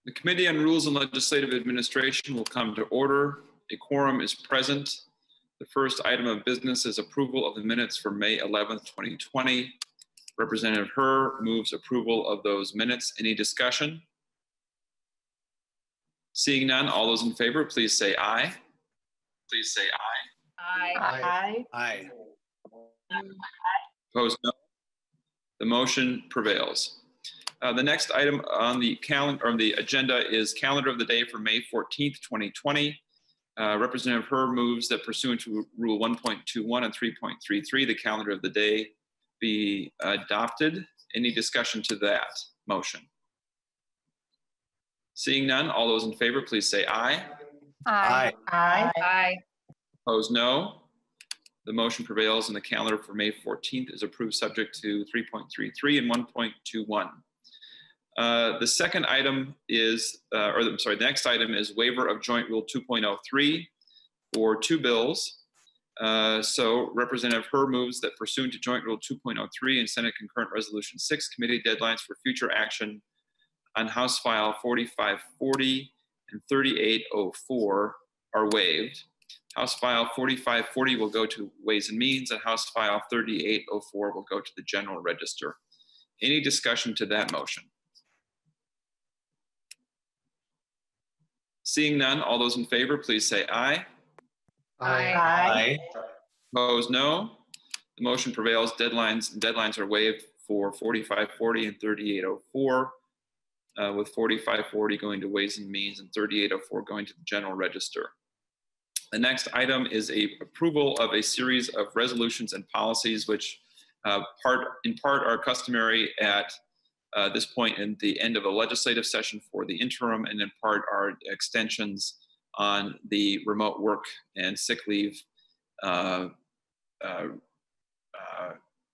The Committee on Rules and Legislative Administration will come to order. A quorum is present. The first item of business is approval of the minutes for May 11th, 2020. Representative Herr moves approval of those minutes. Any discussion? Seeing none, all those in favor, please say aye. Please say aye. Aye. Aye. Opposed, no. The motion prevails. The next item on the calendar, on the agenda, is calendar of the day for May 14th, 2020. Representative Herr moves that pursuant to Rule 1.21 and 3.33, the calendar of the day be adopted. Any discussion to that motion? Seeing none, all those in favor, please say aye. Aye. Aye. Opposed, no. The motion prevails and the calendar for May 14th is approved subject to 3.33 and 1.21. The second item is, the next item is waiver of Joint Rule 2.03 for two bills. So Representative Herr moves that pursuant to Joint Rule 2.03 and Senate Concurrent Resolution 6, committee deadlines for future action on House File 4540 and 3804 are waived. House File 4540 will go to Ways and Means, and House File 3804 will go to the General Register. Any discussion to that motion? Seeing none, all those in favor, please say aye. Aye. Opposed, no. The motion prevails. Deadlines are waived for 4540 and 3804, with 4540 going to Ways and Means and 3804 going to the General Register. The next item is a approval of a series of resolutions and policies, which in part are customary at this point in the end of a legislative session for the interim, and in part are extensions on the remote work and sick leave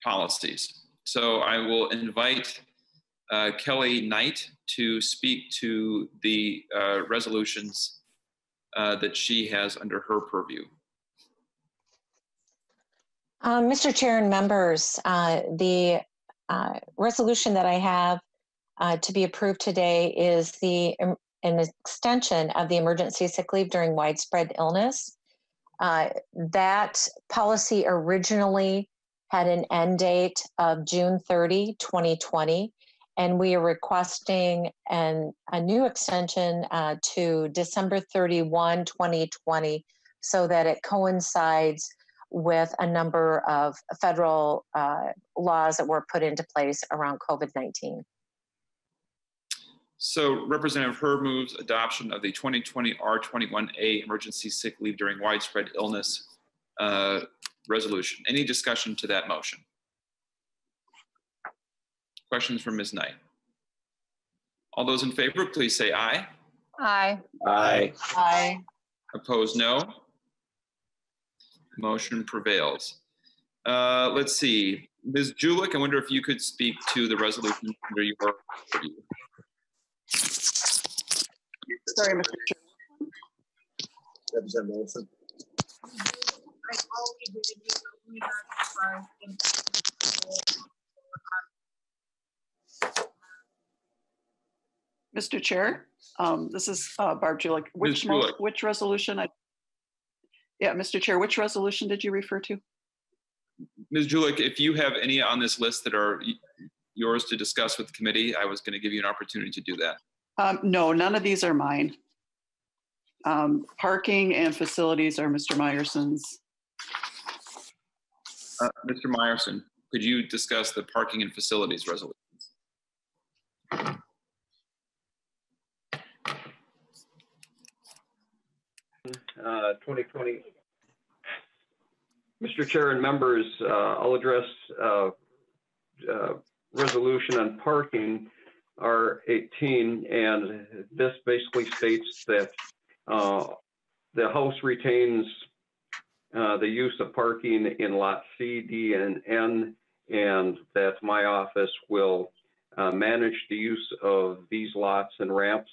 policies. So I will invite Kelly Knight to speak to the resolutions that she has under her purview. Mr. Chair and members, the resolution that I have to be approved today is an extension of the emergency sick leave during widespread illness. That policy originally had an end date of June 30, 2020, and we are requesting a new extension to December 31, 2020, so that it coincides with a number of federal laws that were put into place around COVID-19. So Representative Herr moves adoption of the 2020 R21A emergency sick leave during widespread illness resolution. Any discussion to that motion? Questions from Ms. Knight? All those in favor, please say aye. Aye. Aye. Aye. Opposed, no. Motion prevails. Let's see. Ms. Julik, I wonder if you could speak to the resolution under your review. Sorry, Mr. Chair. Representative Wilson. Mr. Chair, this is Barb Julik. Which resolution? Mr. Chair, which resolution did you refer to? Ms. Julik, if you have any on this list that are yours to discuss with the committee, I was going to give you an opportunity to do that. No, none of these are mine. Parking and facilities are Mr. Meyerson's. Mr. Meyerson, could you discuss the parking and facilities resolutions? 2020. Mr. Chair and members, I'll address resolution on parking R18, and this basically states that the House retains the use of parking in Lot C, D, and N, and that my office will manage the use of these lots and ramps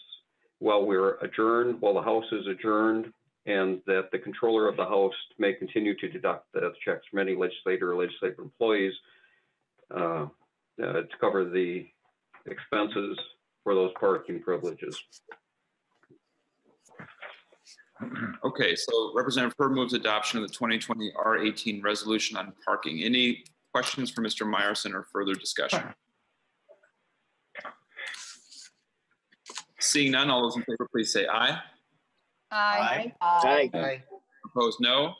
while we're adjourned, while the House is adjourned, and that the controller of the House may continue to deduct the checks from any legislator or legislative employees to cover the expenses for those parking privileges. Okay, so Representative Herb moves adoption of the 2020 R18 resolution on parking. Any questions for Mr. Meyerson or further discussion? Seeing none, all those in favor, please say aye. Aye. Aye. Opposed, no.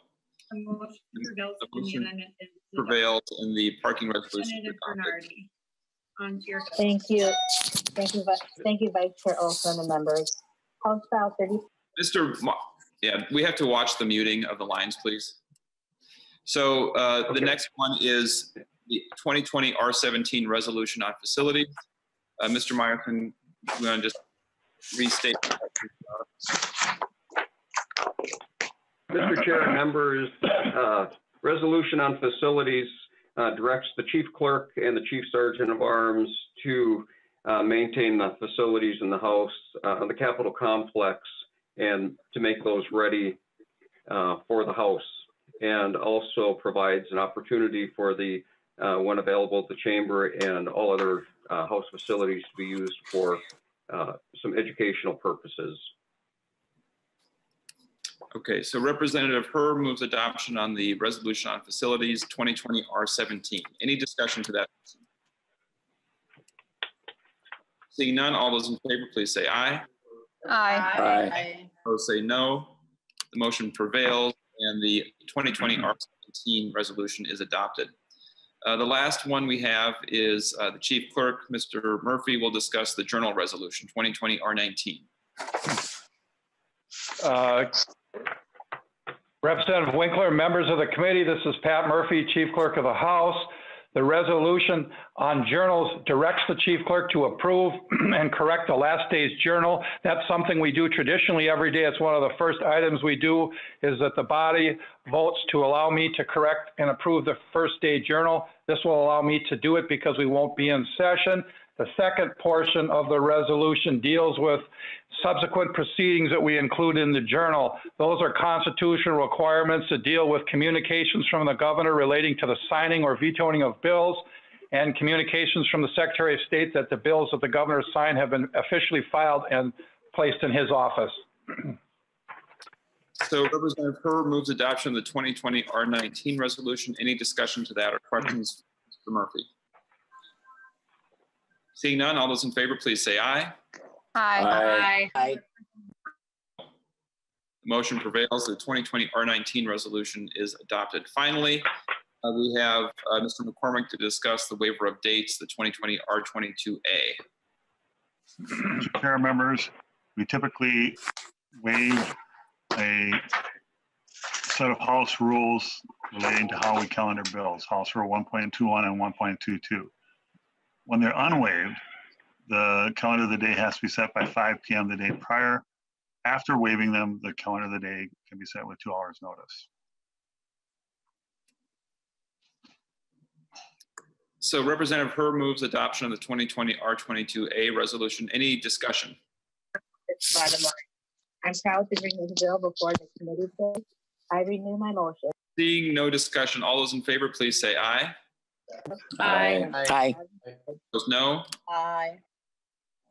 The motion prevails The and the motion amendment is Prevails in the parking resolution. Representative Bernardi. On to your. Thank you. Thank you, Vice Chair Olson and members. House File 30. Yeah, we have to watch the muting of the lines, please. So the next one is the 2020 R17 resolution on facilities. Mr. Meyerson, you want to just restate? Mr. Chair and members, resolution on facilities directs the chief clerk and the chief sergeant of arms to maintain the facilities in the house, the Capitol complex, and to make those ready for the house, and also provides an opportunity for the, when available, the chamber and all other house facilities to be used for some educational purposes. Okay, so Representative Herb moves adoption on the resolution on facilities 2020 R17. Any discussion to that? Seeing none, all those in favor, please say aye. Aye. Opposed, say no. The motion prevails and the 2020 R17 resolution is adopted. The last one we have is the Chief Clerk, Mr. Murphy, will discuss the journal resolution 2020 R19. Representative Winkler, members of the committee, this is Pat Murphy, Chief Clerk of the House. The resolution on journals directs the Chief Clerk to approve and correct the last day's journal. That's something we do traditionally every day. It's one of the first items we do, is that the body votes to allow me to correct and approve the first day journal. This will allow me to do it because we won't be in session. The second portion of the resolution deals with subsequent proceedings that we include in the journal. Those are constitutional requirements that deal with communications from the governor relating to the signing or vetoing of bills, and communications from the Secretary of State that the bills that the governor signed have been officially filed and placed in his office. So Representative Herb moves adoption of the 2020 R19 resolution. Any discussion to that or questions, Mr. Murphy? Seeing none, all those in favor, please say aye. Aye. The motion prevails. The 2020 R19 resolution is adopted. Finally, we have Mr. McCormick to discuss the waiver of dates, the 2020 R22A. Mr. Chair, members, we typically waive a set of House rules relating to how we calendar bills, House Rule 1.21 and 1.22. When they're unwaived, the calendar of the day has to be set by 5 p.m. the day prior. After waiving them, the calendar of the day can be set with 2 hours notice. So Representative Herb moves adoption of the 2020 R22A resolution. Any discussion? Bottom line. I'm proud to bring this bill before the committee today. I renew my motion. Seeing no discussion, all those in favor, please say aye. Aye. Opposed, no. Aye.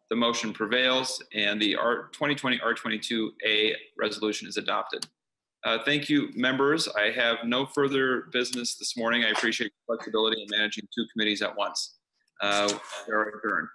The motion prevails and the 2020 R22A resolution is adopted. Thank you, members. I have no further business this morning. I appreciate your flexibility in managing 2 committees at once. We are adjourned.